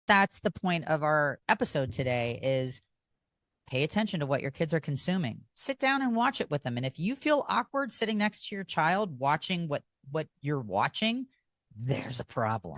That's the point of our episode today is pay attention to what your kids are consuming. Sit down and watch it with them. And if you feel awkward sitting next to your child watching what you're watching, there's a problem.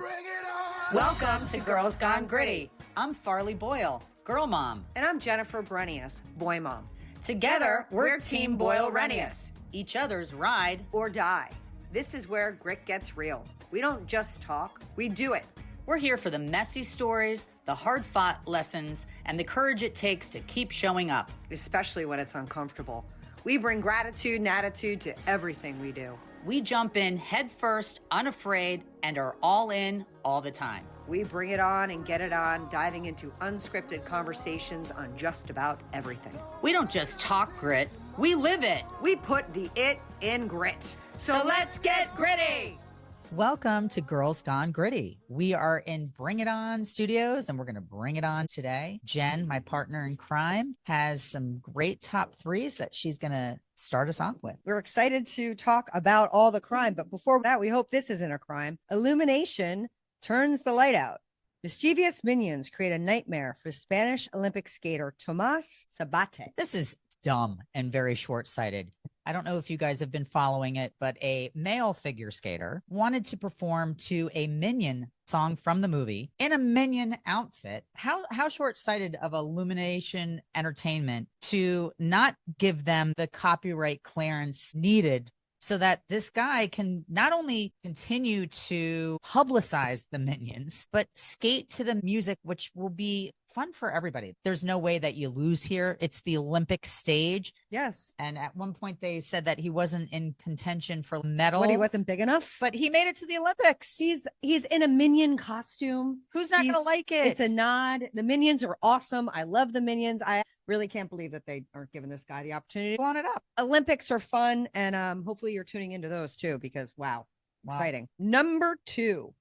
Welcome to Girls Gone Gritty. I'm Farley Boyle, girl mom. And I'm Jennifer Brenius, boy mom. Together, we're Team Boyle-Renius. Each other's ride or die. This is where grit gets real. We don't just talk, we do it. We're here for the messy stories, the hard-fought lessons, and the courage it takes to keep showing up. Especially when it's uncomfortable. We bring gratitude and attitude to everything we do. We jump in head first, unafraid, and are all in all the time. We bring it on and get it on, diving into unscripted conversations on just about everything. We don't just talk grit, we live it. We put the it in grit. So let's get gritty! Welcome to Girls Gone Gritty. We are in Bring It On Studios, and we're going to bring it on today. Jen, my partner in crime, has some great top threes that she's going to start us off with. We're excited to talk about all the crime, but before that, we hope this isn't a crime. Illumination turns the light out. Mischievous minions create a nightmare for Spanish Olympic skater Tomas Sabate. This is dumb and very short-sighted. I don't know if you guys have been following it, but a male figure skater wanted to perform to a Minion song from the movie in a Minion outfit. How short-sighted of Illumination Entertainment to not give them the copyright clearance needed so that this guy can not only continue to publicize the Minions, but skate to the music, which will be fun for everybody. There's no way that you lose here. It's the Olympic stage. Yes. And at one point they said that he wasn't in contention for medal. What, he wasn't big enough? But he made it to the Olympics. He's in a Minion costume. Who's not going to like it? It's a nod. The Minions are awesome. I love the Minions. I really can't believe that they aren't giving this guy the opportunity to blow it up. Olympics are fun. And hopefully you're tuning into those too, because wow. Exciting. Number 2.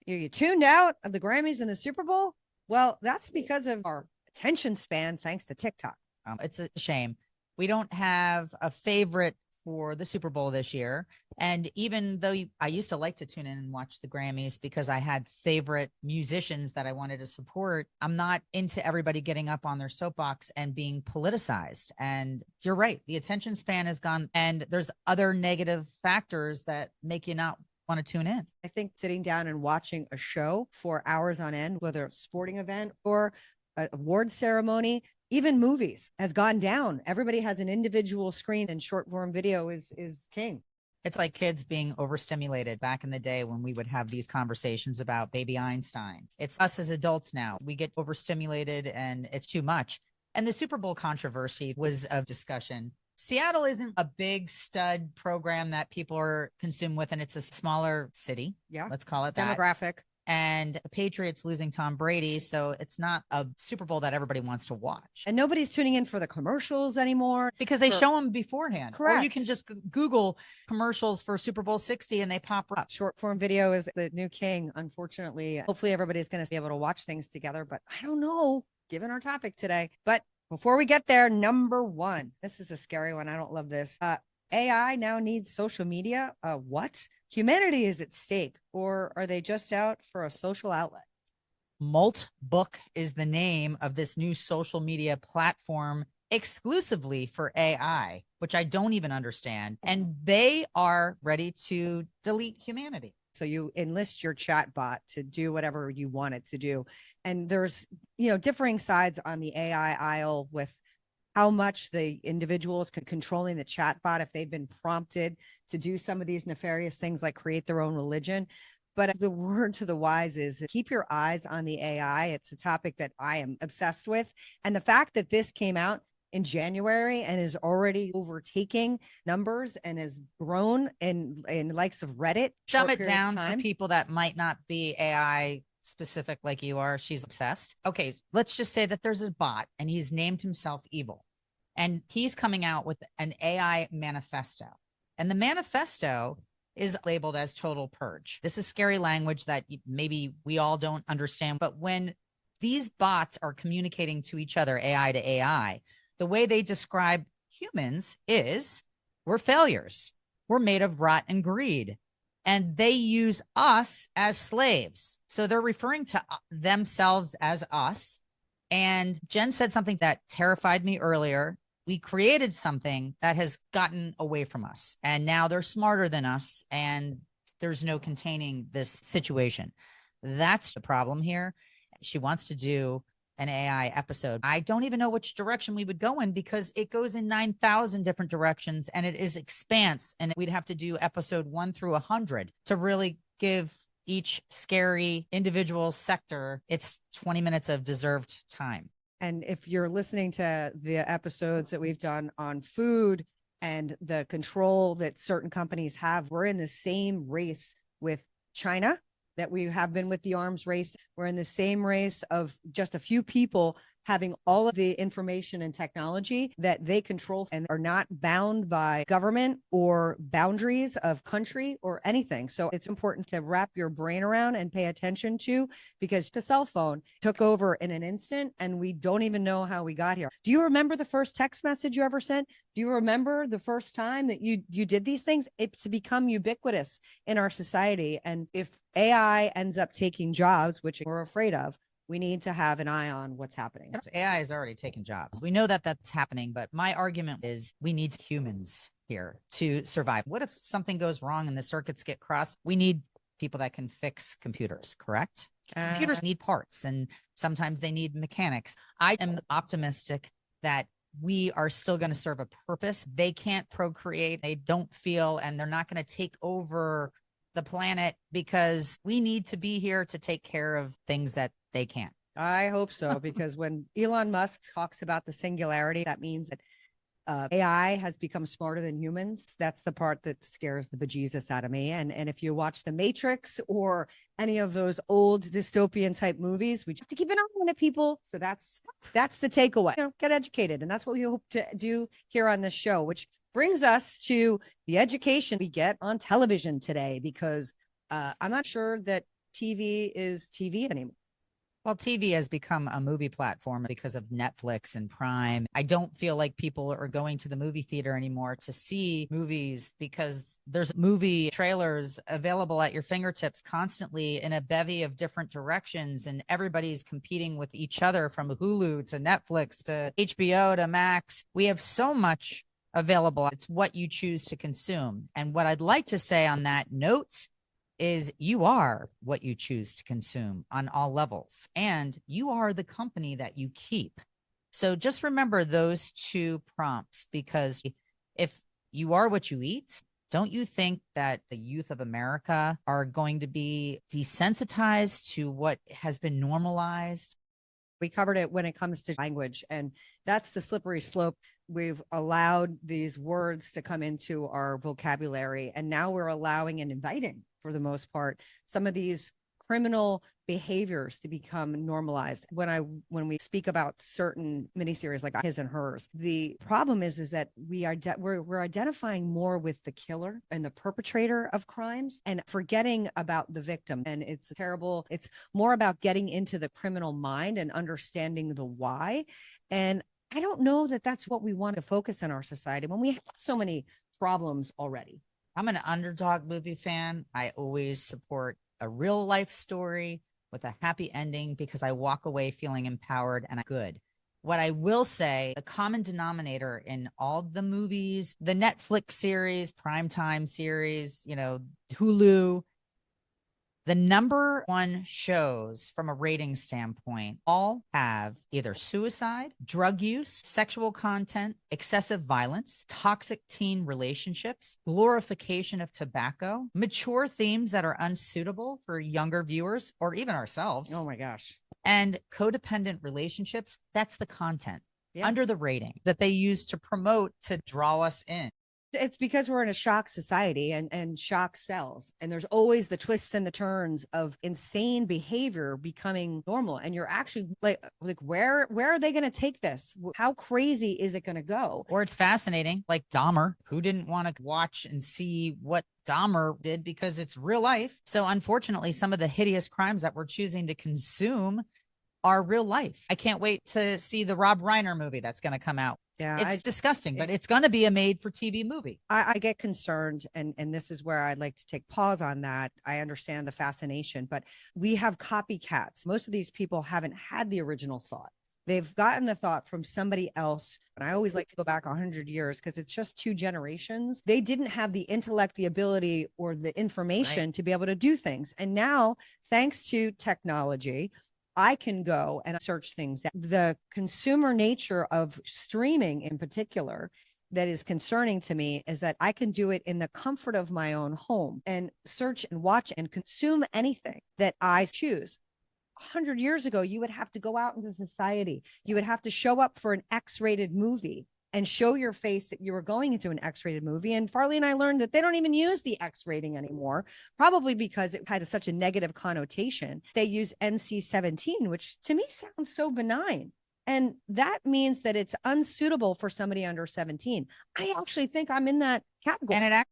You tuned out of the Grammys and the Super Bowl? Well, that's because of our attention span, thanks to TikTok. It's a shame. We don't have a favorite for the Super Bowl this year. And even though I used to like to tune in and watch the Grammys because I had favorite musicians that I wanted to support, I'm not into everybody getting up on their soapbox and being politicized. And you're right. The attention span is gone. And there's other negative factors that make you not want to tune in. I think sitting down and watching a show for hours on end, whether it's a sporting event or an award ceremony, even movies, has gone down. Everybody has an individual screen, and short form video is king. It's like kids being overstimulated back in the day when we would have these conversations about baby Einstein. It's us as adults now. We get overstimulated and it's too much. And the Super Bowl controversy was a discussion. Seattle isn't a big stud program that people are consumed with, and it's a smaller city. Yeah. Let's call it that. Demographic. And the Patriots losing Tom Brady. So it's not a Super Bowl that everybody wants to watch. And nobody's tuning in for the commercials anymore. Because they show them beforehand. Correct. Or you can just Google commercials for Super Bowl 60 and they pop up. Short form video is the new king, unfortunately. Hopefully everybody's going to be able to watch things together, but I don't know, given our topic today. But before we get there, number 1, this is a scary one. I don't love this. AI now needs social media. What? Humanity is at stake, or are they just out for a social outlet? Moltbook is the name of this new social media platform exclusively for AI, which I don't even understand. And they are ready to delete humanity. So you enlist your chat bot to do whatever you want it to do. And there's, differing sides on the AI aisle with how much the individuals controlling the chat bot, if they've been prompted to do some of these nefarious things like create their own religion. But the word to the wise is keep your eyes on the AI. It's a topic that I am obsessed with. And the fact that this came out in January and is already overtaking numbers and has grown in likes of Reddit. Dumb it down for people that might not be AI specific like you are. She's obsessed. Okay, let's just say that there's a bot and he's named himself Evil. And he's coming out with an AI manifesto. And the manifesto is labeled as total purge. This is scary language that maybe we all don't understand. But when these bots are communicating to each other, AI to AI, the way they describe humans is we're failures. We're made of rot and greed. and they use us as slaves. So they're referring to themselves as us. And Jen said something that terrified me earlier. We created something that has gotten away from us, and now they're smarter than us, and there's no containing this situation. That's the problem here. She wants to do an AI episode. I don't even know which direction we would go in, because it goes in 9,000 different directions, and it is expanse. And we'd have to do episode 1 through 100 to really give each scary individual sector its 20 minutes of deserved time. And if you're listening to the episodes that we've done on food and the control that certain companies have, we're in the same race with China that we have been with the arms race. We're in the same race of just a few people having all of the information and technology that they control and are not bound by government or boundaries of country or anything. So it's important to wrap your brain around and pay attention to, because the cell phone took over in an instant and we don't even know how we got here. Do you remember the first text message you ever sent? Do you remember the first time that you did these things? It's become ubiquitous in our society. And if AI ends up taking jobs, which we're afraid of, we need to have an eye on what's happening. AI is already taking jobs. We know that that's happening, but my argument is we need humans here to survive. What if something goes wrong and the circuits get crossed? We need people that can fix computers, correct? Computers need parts, and sometimes they need mechanics. I am optimistic that we are still going to serve a purpose. They can't procreate, they don't feel, and they're not going to take over the planet, because we need to be here to take care of things that they can't. I hope so, because when Elon Musk talks about the singularity, that means that AI has become smarter than humans. That's the part that scares the bejesus out of me. And if you watch The Matrix or any of those old dystopian type movies, we have to keep an eye on it, people. So that's the takeaway. Get educated. And that's what we hope to do here on this show, which brings us to the education we get on television today, because I'm not sure that TV is TV anymore. Well, TV has become a movie platform because of Netflix and Prime. I don't feel like people are going to the movie theater anymore to see movies, because there's movie trailers available at your fingertips constantly in a bevy of different directions, and everybody's competing with each other, from Hulu to Netflix to HBO to Max. We have so much available. It's what you choose to consume. And what I'd like to say on that note is you are what you choose to consume on all levels, and you are the company that you keep. So just remember those two prompts, because if you are what you eat, don't you think that the youth of America are going to be desensitized to what has been normalized? We covered it when it comes to language, and that's the slippery slope. We've allowed these words to come into our vocabulary, and now we're allowing and inviting, for the most part, some of these criminal behaviors to become normalized. When we speak about certain miniseries like His and Hers, the problem is that we're identifying more with the killer and the perpetrator of crimes and forgetting about the victim. And it's terrible. It's more about getting into the criminal mind and understanding the why. And I don't know that that's what we want to focus in our society when we have so many problems already. I'm an underdog movie fan. I always support a real life story with a happy ending, because I walk away feeling empowered and good. What I will say, the common denominator in all the movies, the Netflix series, Primetime series, Hulu, the number one shows from a rating standpoint all have either suicide, drug use, sexual content, excessive violence, toxic teen relationships, glorification of tobacco, mature themes that are unsuitable for younger viewers or even ourselves. Oh my gosh. And codependent relationships. That's the content under the rating that they use to promote, to draw us in. It's because we're in a shock society, and shock sells. And there's always the twists and the turns of insane behavior becoming normal. And you're actually like where are they going to take this? How crazy is it going to go? Or it's fascinating, like Dahmer. Who didn't want to watch and see what Dahmer did, because it's real life? So unfortunately, some of the hideous crimes that we're choosing to consume are real life. I can't wait to see the Rob Reiner movie that's going to come out. Yeah, It's disgusting, but it's going to be a made for TV movie. I get concerned, and this is where I'd like to take pause on that. I understand the fascination, but we have copycats. Most of these people haven't had the original thought. They've gotten the thought from somebody else. And I always like to go back 100 years because it's just 2 generations. They didn't have the intellect, the ability, or the information to be able to do things. And now, thanks to technology, I can go and search things. The consumer nature of streaming in particular that is concerning to me is that I can do it in the comfort of my own home and search and watch and consume anything that I choose. 100 years ago, you would have to go out into society. You would have to show up for an X-rated movie and show your face that you were going into an X-rated movie. And Farley and I learned that they don't even use the X rating anymore, probably because it had such a negative connotation. They use NC-17, which to me sounds so benign. And that means that it's unsuitable for somebody under 17. I actually think I'm in that category. And it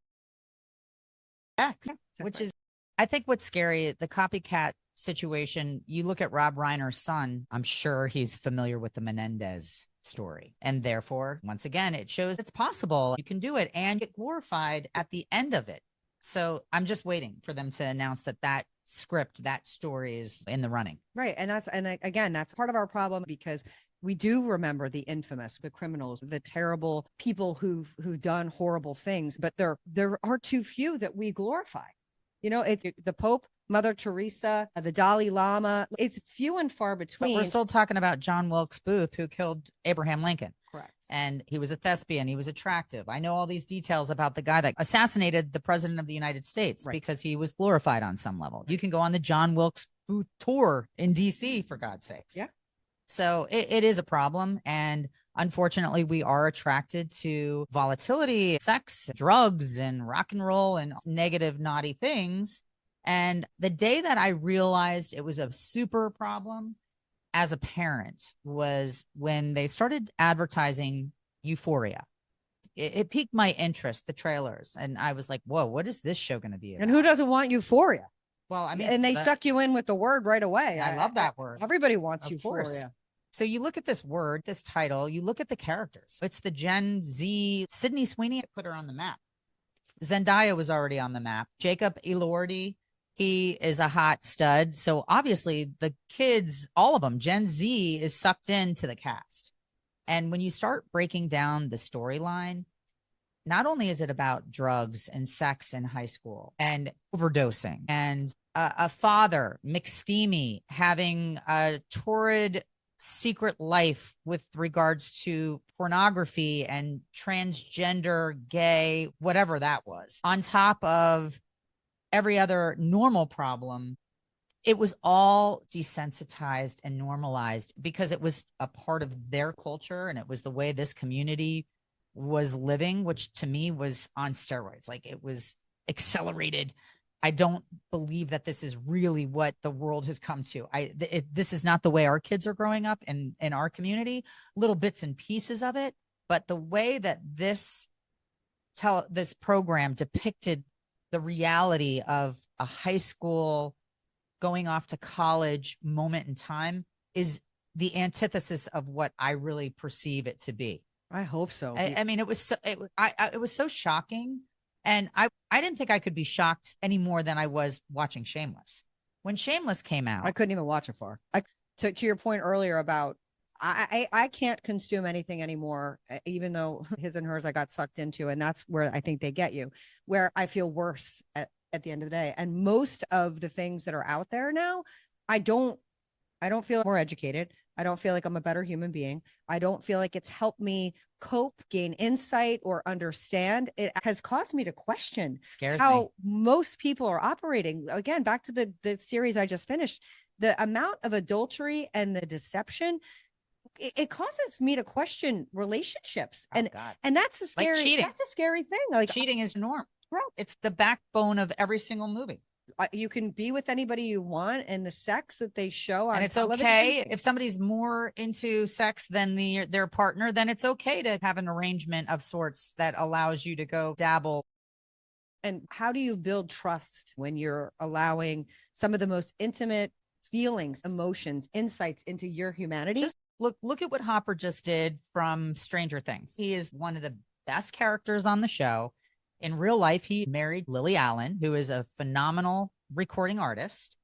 acts, which is, I think what's scary, the copycat situation, you look at Rob Reiner's son, I'm sure he's familiar with the Menendez story. And therefore, once again, it shows it's possible. You can do it and get glorified at the end of it. So I'm just waiting for them to announce that script, that story is in the running. Right. And again, that's part of our problem, because we do remember the infamous, the criminals, the terrible people who've done horrible things, but there are too few that we glorify. You know, it's the Pope, Mother Teresa, the Dalai Lama. It's few and far between. But we're still talking about John Wilkes Booth, who killed Abraham Lincoln. Correct. And he was a thespian. He was attractive. I know all these details about the guy that assassinated the president of the United States because he was glorified on some level. You can go on the John Wilkes Booth tour in DC, for God's sakes. Yeah. So it is a problem. And unfortunately, we are attracted to volatility, sex, drugs, and rock and roll and negative, naughty things. And the day that I realized it was a super problem as a parent was when they started advertising Euphoria. It piqued my interest, the trailers. And I was like, whoa, what is this show going to be about? And who doesn't want Euphoria? Well, I mean, and they suck you in with the word right away. I love that word. Everybody wants Euphoria. Course. So you look at this word, this title, you look at the characters. It's the Gen Z. Sydney Sweeney put her on the map. Zendaya was already on the map. Jacob Elordi, he is a hot stud. So obviously the kids, all of them, Gen Z is sucked into the cast. And when you start breaking down the storyline, not only is it about drugs and sex in high school and overdosing and a father, McSteamy, having a torrid secret life with regards to pornography and transgender, gay, whatever that was, on top of every other normal problem, it was all desensitized and normalized because it was a part of their culture and it was the way this community was living, which to me was on steroids. Like, it was accelerated. I don't believe that this is really what the world has come to. This is not the way our kids are growing up in our community, little bits and pieces of it. But the way that this program depicted the reality of a high school going off to college moment in time is the antithesis of what I really perceive it to be. I hope so. I mean, it was so shocking. And I didn't think I could be shocked any more than I was watching Shameless. When Shameless came out, I couldn't even watch it far. To your point earlier about I can't consume anything anymore, even though his and hers I got sucked into. And that's where I think they get you, where I feel worse at the end of the day. And most of the things that are out there now, I don't feel more educated. I don't feel like I'm a better human being. I don't feel like it's helped me cope, gain insight, or understand. It has caused me to question how most people are operating. Again, back to the series I just finished, the amount of adultery and the deception, it causes me to question relationships. And that's a scary, like cheating. That's a scary thing. Like, cheating is norm. Right. It's the backbone of every single movie. You can be with anybody you want, and the sex that they show on and it's television, okay if somebody's more into sex than their partner, then it's okay to have an arrangement of sorts that allows you to go dabble. And how do you build trust when you're allowing some of the most intimate feelings, emotions, insights into your humanity Look at what Hopper just did from Stranger Things. He is one of the best characters on the show. In real life, he married Lily Allen, who is a phenomenal recording artist.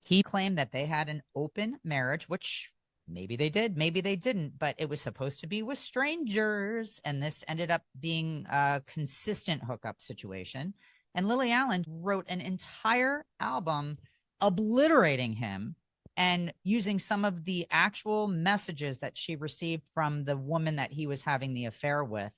He claimed that they had an open marriage, which maybe they did, maybe they didn't, but it was supposed to be with strangers. And this ended up being a consistent hookup situation. And Lily Allen wrote an entire album obliterating him and using some of the actual messages that she received from the woman that he was having the affair with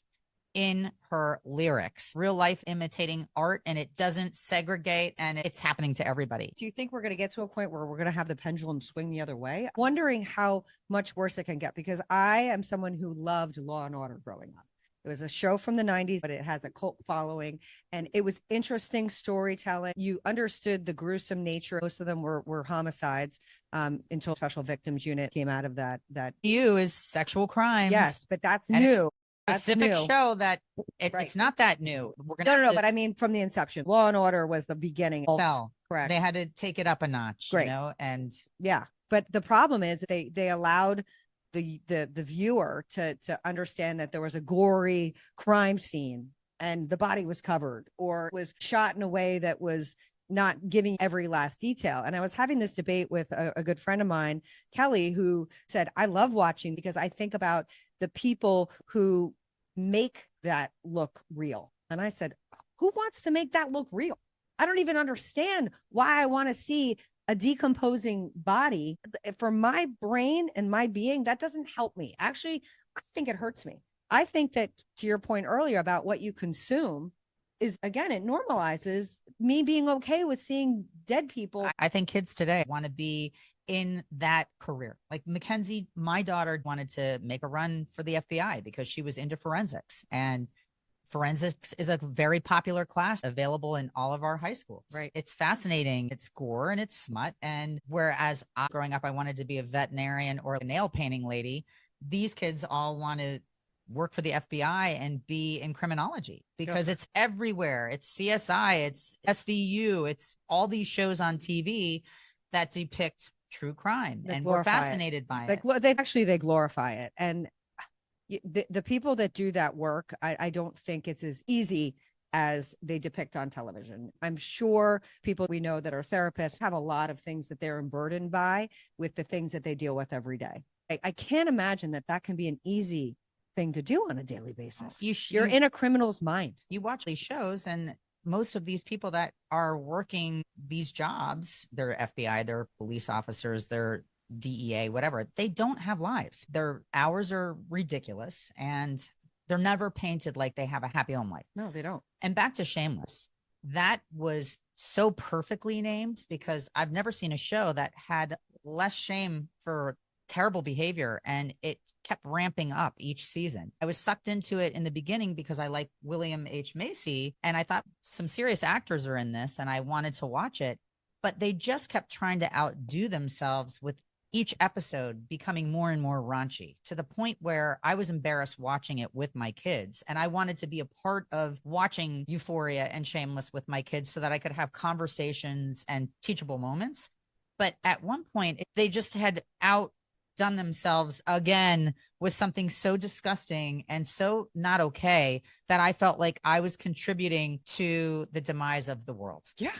in her lyrics. Real life imitating art, and it doesn't segregate, and it's happening to everybody. Do you think we're going to get to a point where we're going to have the pendulum swing the other way? Wondering how much worse it can get, because I am someone who loved Law and Order growing up. It was a show from the 90s, but it has a cult following, and it was interesting storytelling. You understood the gruesome nature. Most of them were homicides until Special Victims Unit came out of that. You is sexual crimes. Yes, but that's new. Specific show that it's not that new. We're gonna no, but I mean from the inception. Law and Order was the beginning. Correct. They had to take it up a notch, Great. And yeah. But the problem is they allowed the viewer to understand that there was a gory crime scene and the body was covered or was shot in a way that was not giving every last detail. And I was having this debate with a good friend of mine, Kelly, who said, I love watching because I think about the people who make that look real. And I said, who wants to make that look real? I don't even understand why I want to see a decomposing body. For my brain and my being, that doesn't help me. Actually, I think it hurts me. I think that, to your point earlier about what you consume, is again, it normalizes me being okay with seeing dead people. I think kids today want to be in that career. Like Mackenzie, my daughter, wanted to make a run for the FBI because she was into forensics, and forensics is a very popular class available in all of our high schools. Right. It's fascinating. It's gore and it's smut. And whereas growing up, I wanted to be a veterinarian or a nail painting lady, these kids all want to work for the FBI and be in criminology because it's everywhere. It's CSI, it's SVU, it's all these shows on TV that depict true crime, and we're fascinated by it. They glorify it. And the people that do that work, I don't think it's as easy as they depict on television. I'm sure people we know that are therapists have a lot of things that they're burdened by with the things that they deal with every day. I can't imagine that can be an easy thing to do on a daily basis. You're in a criminal's mind. You watch these shows, and most of these people that are working these jobs, they're FBI, they're police officers, they're DEA, whatever, they don't have lives. Their hours are ridiculous, and they're never painted like they have a happy home life. No, they don't. And back to Shameless, that was so perfectly named because I've never seen a show that had less shame for terrible behavior, and it kept ramping up each season. I was sucked into it in the beginning because I like William H. Macy, and I thought some serious actors are in this, and I wanted to watch it, but they just kept trying to outdo themselves with each episode becoming more and more raunchy, to the point where I was embarrassed watching it with my kids. And I wanted to be a part of watching Euphoria and Shameless with my kids so that I could have conversations and teachable moments. But at one point, they just had outdone themselves again with something so disgusting and so not okay that I felt like I was contributing to the demise of the world. Yeah.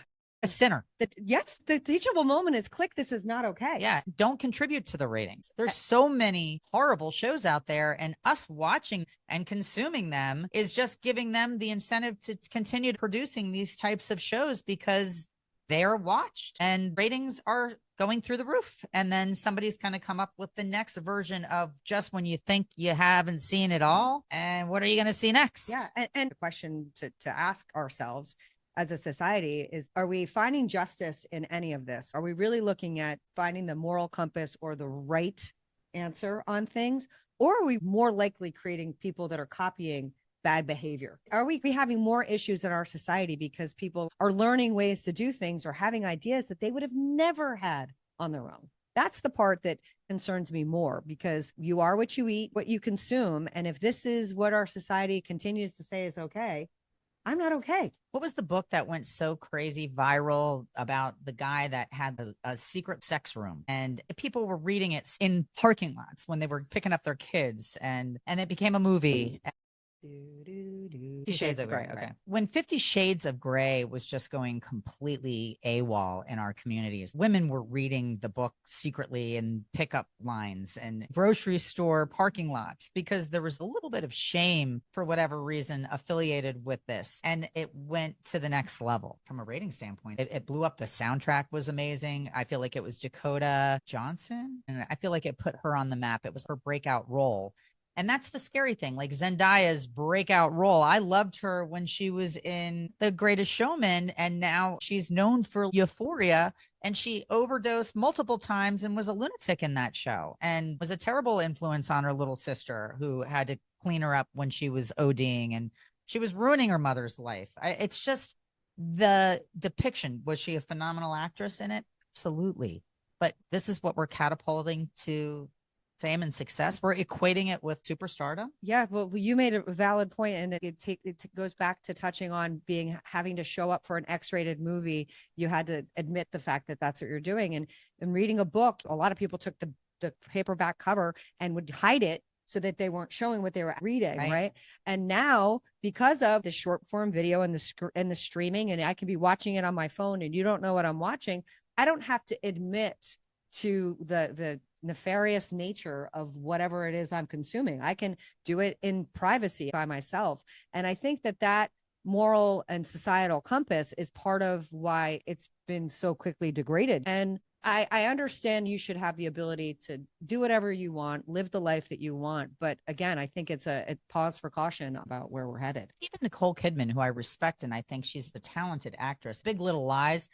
A sinner. Yes, the teachable moment is click. This is not okay. Yeah. Don't contribute to the ratings. There's so many horrible shows out there, and us watching and consuming them is just giving them the incentive to continue producing these types of shows because they are watched and ratings are going through the roof. And then somebody's going to come up with the next version of just when you think you haven't seen it all. And what are you going to see next? Yeah. And the question to ask ourselves as a society is, are we finding justice in any of this? Are we really looking at finding the moral compass or the right answer on things? Or are we more likely creating people that are copying bad behavior? Are we having more issues in our society because people are learning ways to do things or having ideas that they would have never had on their own? That's the part that concerns me more, because you are what you eat, what you consume. And if this is what our society continues to say is okay, I'm not okay. What was the book that went so crazy viral about the guy that had a secret sex room, and people were reading it in parking lots when they were picking up their kids, and it became a movie. 50 Shades of Grey. Okay. When 50 Shades of Grey was just going completely AWOL in our communities, women were reading the book secretly in pickup lines and grocery store parking lots because there was a little bit of shame for whatever reason affiliated with this. And it went to the next level from a rating standpoint. It blew up. The soundtrack was amazing. I feel like it was Dakota Johnson, and I feel like it put her on the map. It was her breakout role. And that's the scary thing. Like Zendaya's breakout role. I loved her when she was in The Greatest Showman, and now she's known for Euphoria, and she overdosed multiple times and was a lunatic in that show and was a terrible influence on her little sister who had to clean her up when she was ODing, and she was ruining her mother's life. It's just the depiction. Was she a phenomenal actress in it? Absolutely. But this is what we're catapulting to fame and success. We're equating it with superstardom. Yeah, well, you made a valid point, and it goes back to touching on having to show up for an X-rated movie. You had to admit the fact that that's what you're doing. And in reading a book, a lot of people took the paperback cover and would hide it so that they weren't showing what they were reading, right? And now, because of the short form video and the streaming, and I can be watching it on my phone, and you don't know what I'm watching, I don't have to admit to the nefarious nature of whatever it is I'm consuming. I can do it in privacy by myself. And I think that moral and societal compass is part of why it's been so quickly degraded. And I understand you should have the ability to do whatever you want, live the life that you want. But again, I think it's a pause for caution about where we're headed. Even Nicole Kidman, who I respect, and I think she's a talented actress. Big Little Lies,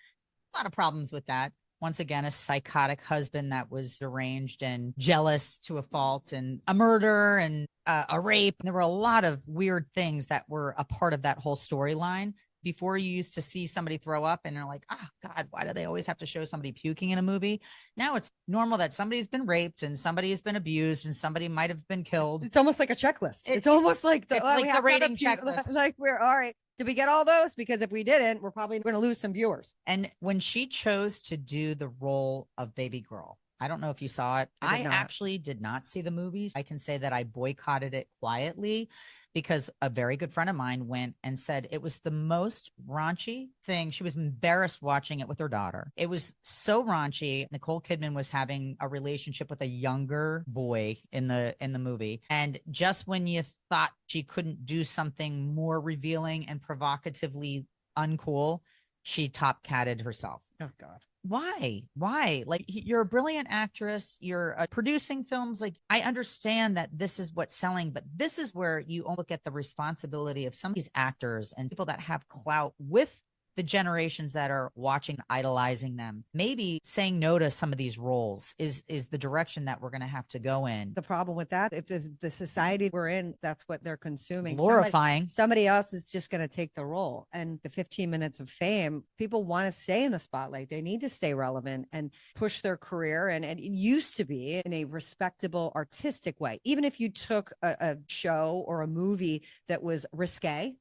a lot of problems with that. Once again, a psychotic husband that was deranged and jealous to a fault, and a murder and a rape. There were a lot of weird things that were a part of that whole storyline. Before, you used to see somebody throw up and you're like, oh God, why do they always have to show somebody puking in a movie? Now it's normal that somebody's been raped and somebody has been abused and somebody might have been killed. It's almost like a checklist. It's almost like the rating checklist. Like, we're all right. Did we get all those? Because if we didn't, we're probably going to lose some viewers. And when she chose to do the role of baby girl, I don't know if you saw it. I actually did not see the movies. I can say that I boycotted it quietly because a very good friend of mine went and said it was the most raunchy thing. She was embarrassed watching it with her daughter. It was so raunchy. Nicole Kidman was having a relationship with a younger boy in the movie. And just when you thought she couldn't do something more revealing and provocatively uncool, she top catted herself. Oh God. Why? Like, you're a brilliant actress. You're producing films. Like, I understand that this is what's selling, but this is where you look at the responsibility of some of these actors and people that have clout with the generations that are watching, idolizing them. Maybe saying no to some of these roles is the direction that we're going to have to go in. The problem with that, if the society we're in, that's what they're consuming. Glorifying. Somebody else is just going to take the role. And the 15 minutes of fame, people want to stay in the spotlight. They need to stay relevant and push their career. And it used to be in a respectable, artistic way. Even if you took a show or a movie that was risque,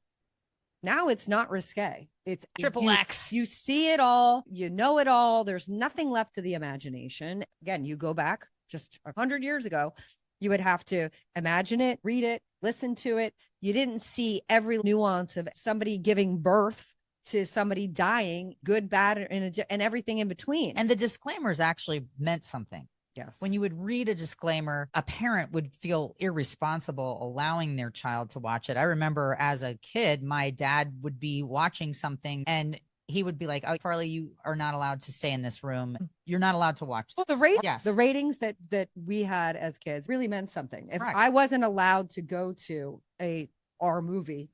now it's not risque. It's triple X. You see it all. You know it all. There's nothing left to the imagination. Again, you go back just 100 years ago, you would have to imagine it, read it, listen to it. You didn't see every nuance of somebody giving birth to somebody dying, good, bad, and everything in between. And the disclaimers actually meant something. Yes. When you would read a disclaimer, a parent would feel irresponsible allowing their child to watch it. I remember as a kid, my dad would be watching something and he would be like, oh, Farley, you are not allowed to stay in this room. You're not allowed to watch this. Well, the ratings that we had as kids really meant something. If I wasn't allowed to go to a R movie,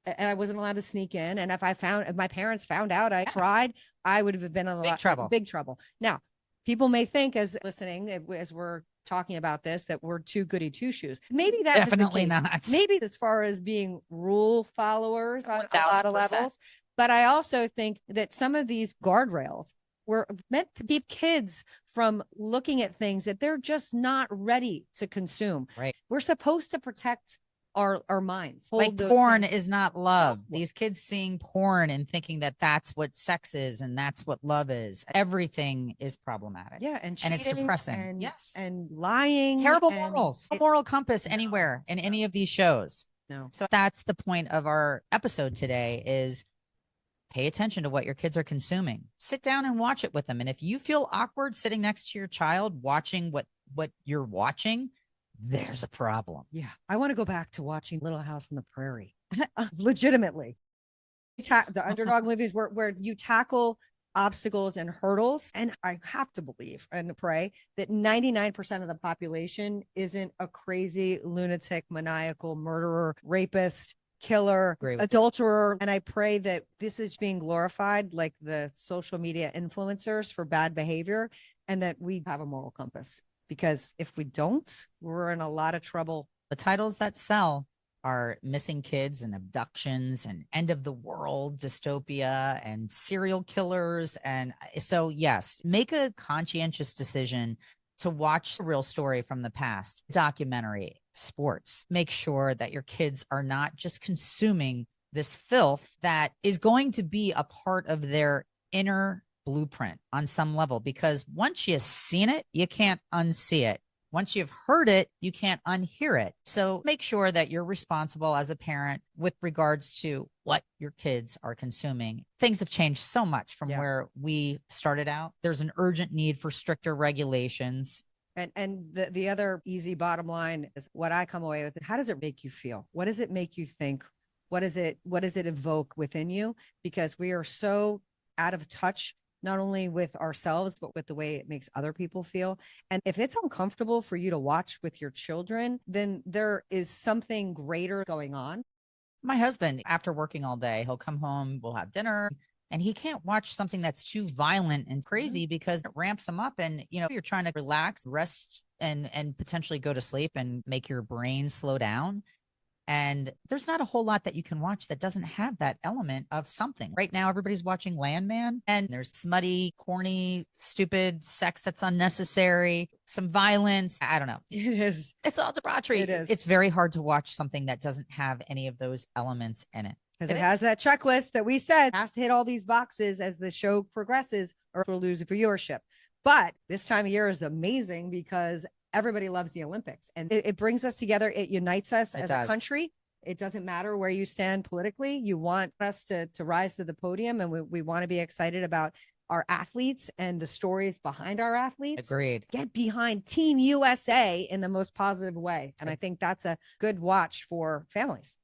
and I wasn't allowed to sneak in, and if my parents found out I cried, I would have been in big trouble. Now, people may think, as listening, as we're talking about this, that we're too goody two shoes. Maybe that's definitely not. Maybe as far as being rule followers on a lot of levels. But I also think that some of these guardrails were meant to keep kids from looking at things that they're just not ready to consume. Right. We're supposed to protect our minds. Like Hold porn things. is not love. These kids seeing porn and thinking that that's what sex is and that's what love is. Everything is problematic. Yeah, and it's cheating suppressing. and Yes. and lying. Terrible and morals. No moral compass anywhere in any of these shows. No. So that's the point of our episode today is pay attention to what your kids are consuming. Sit down and watch it with them. And if you feel awkward sitting next to your child watching what you're watching, there's a problem. Yeah. I want to go back to watching Little House on the Prairie. Legitimately. The underdog movies where you tackle obstacles and hurdles. And I have to believe and pray that 99% of the population isn't a crazy, lunatic, maniacal murderer, rapist, killer, adulterer. And I pray that this is being glorified like the social media influencers for bad behavior, and that we have a moral compass. Because if we don't, we're in a lot of trouble. The titles that sell are missing kids and abductions and end of the world dystopia and serial killers. And so, yes, make a conscientious decision to watch a real story from the past, documentary, sports. Make sure that your kids are not just consuming this filth that is going to be a part of their inner blueprint on some level, because once you've seen it, you can't unsee it. Once you've heard it, you can't unhear it. So make sure that you're responsible as a parent with regards to what your kids are consuming. Things have changed so much from where we started out. There's an urgent need for stricter regulations. And the other easy bottom line is what I come away with. How does it make you feel? What does it make you think? What does it evoke within you? Because we are so out of touch, not only with ourselves, but with the way it makes other people feel. And if it's uncomfortable for you to watch with your children, then there is something greater going on. My husband, after working all day, he'll come home, we'll have dinner, and he can't watch something that's too violent and crazy because it ramps him up. And, you're trying to relax, rest, and potentially go to sleep and make your brain slow down. And there's not a whole lot that you can watch that doesn't have that element of something. Right now, everybody's watching Landman, and there's smutty, corny, stupid sex that's unnecessary, some violence. I don't know. It is. It's all debauchery. It is. It's very hard to watch something that doesn't have any of those elements in it. Because it has that checklist that we said has to hit all these boxes as the show progresses, or we'll lose viewership. But this time of year is amazing because everybody loves the Olympics, and it brings us together. It unites us as a country. It doesn't matter where you stand politically. You want us to rise to the podium, and we want to be excited about our athletes and the stories behind our athletes. Agreed. Get behind Team USA in the most positive way. And I think that's a good watch for families.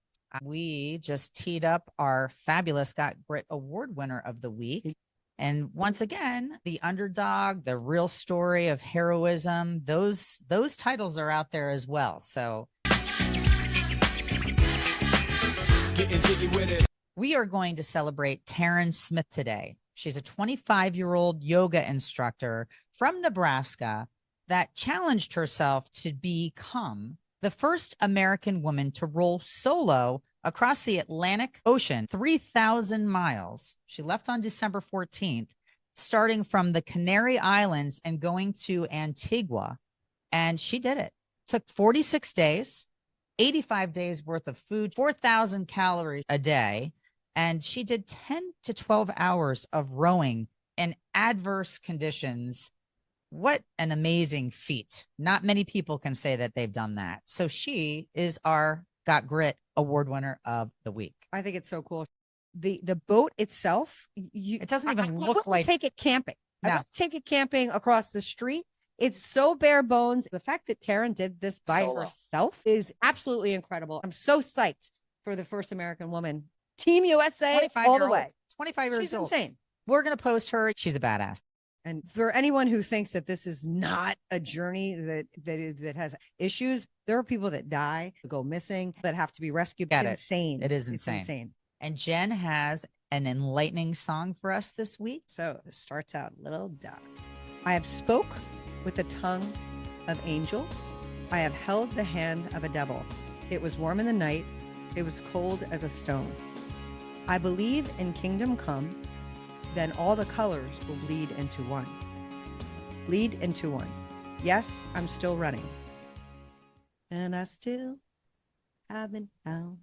We just teed up our fabulous Got Grit Award winner of the week. And once again, the underdog, the real story of heroism, those titles are out there as well. So we are going to celebrate Taryn Smith today. She's a 25-year-old yoga instructor from Nebraska that challenged herself to become the first American woman to roll solo across the Atlantic Ocean, 3,000 miles. She left on December 14th, starting from the Canary Islands and going to Antigua. And she did it. Took 46 days, 85 days worth of food, 4,000 calories a day. And she did 10 to 12 hours of rowing in adverse conditions. What an amazing feat. Not many people can say that they've done that. So she is our Got Grit Award winner of the week. I think it's so cool. The boat itself, it doesn't even look like. Take it camping. No. I would take it camping across the street. It's so bare bones. The fact that Taryn did this by herself is absolutely incredible. I'm so psyched for the first American woman. Team USA all the way. 25 years old. She's insane. We're going to post her. She's a badass. And for anyone who thinks that this is not a journey that has issues, there are people that die, go missing, that have to be rescued. It's insane. It is insane. And Jen has an enlightening song for us this week. So this starts out, Little Dot. I have spoke with the tongue of angels. I have held the hand of a devil. It was warm in the night. It was cold as a stone. I believe in kingdom come. Then all the colors will bleed into one. Bleed into one. Yes, I'm still running. And I still haven't found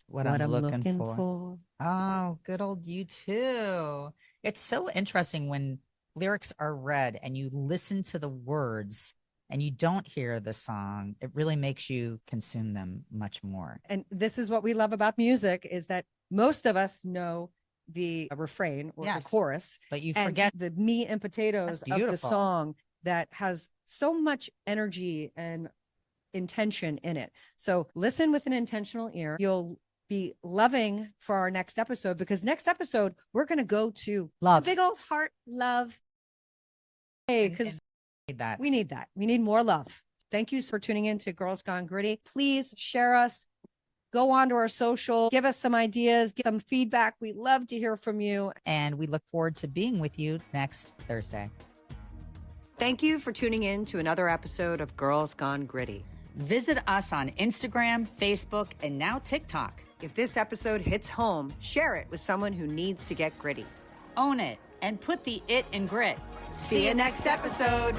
what I'm looking for. Oh, good old you too. It's so interesting when lyrics are read and you listen to the words and you don't hear the song. It really makes you consume them much more. And this is what we love about music, is that most of us know the refrain or the chorus, but you and forget the meat and potatoes of the song that has so much energy and intention in it. So listen with an intentional ear. You'll be loving for our next episode, because next episode we're going to go to love, big old heart love. Hey, because we need that. We need more love. Thank you for tuning in to Girls Gone Gritty. Please share us. Go on to our social, give us some ideas, get some feedback. We love to hear from you. And we look forward to being with you next Thursday. Thank you for tuning in to another episode of Girls Gone Gritty. Visit us on Instagram, Facebook, and now TikTok. If this episode hits home, share it with someone who needs to get gritty. Own it and put the it in grit. See you next episode.